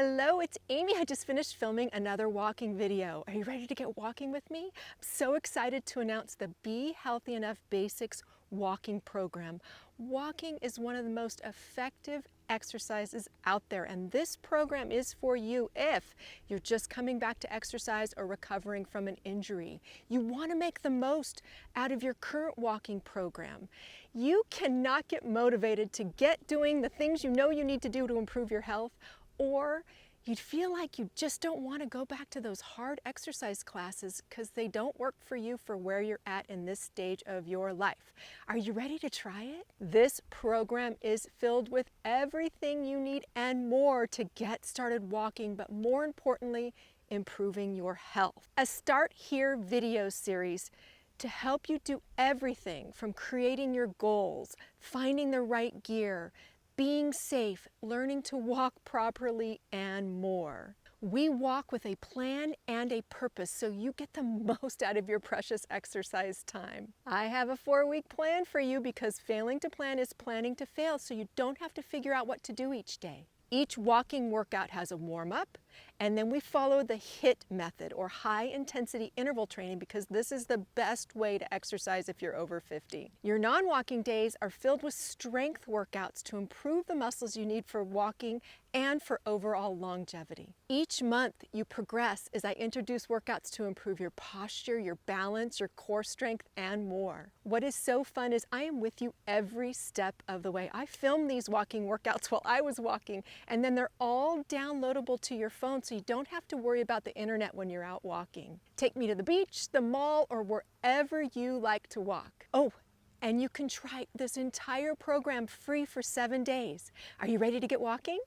Hello, it's Amy. I just finished filming another walking video. Are you ready to get walking with me? I'm so excited to announce the Be Healthy Enough Basics walking program. Walking is one of the most effective exercises out there, and this program is for you if you're just coming back to exercise or recovering from an injury. You want to make the most out of your current walking program. You cannot get motivated to get doing the things you know you need to do to improve your health, or you'd feel like you just don't want to go back to those hard exercise classes because they don't work for you for where you're at in this stage of your life. Are you ready to try it? This program is filled with everything you need and more to get started walking, but more importantly, improving your health. A Start Here video series to help you do everything from creating your goals, finding the right gear, being safe, learning to walk properly, and more. We walk with a plan and a purpose so you get the most out of your precious exercise time. I have a 4-week plan for you because failing to plan is planning to fail, so you don't have to figure out what to do each day. Each walking workout has a warm-up, and then we follow the HIIT method, or high intensity interval training, because this is the best way to exercise if you're over 50. Your non-walking days are filled with strength workouts to improve the muscles you need for walking and for overall longevity. Each month you progress as I introduce workouts to improve your posture, your balance, your core strength, and more. What is so fun is I am with you every step of the way. I filmed these walking workouts while I was walking, and then they're all downloadable to your phone so you don't have to worry about the internet when you're out walking. Take me to the beach, the mall, or wherever you like to walk. Oh, and you can try this entire program free for 7 days. Are you ready to get walking?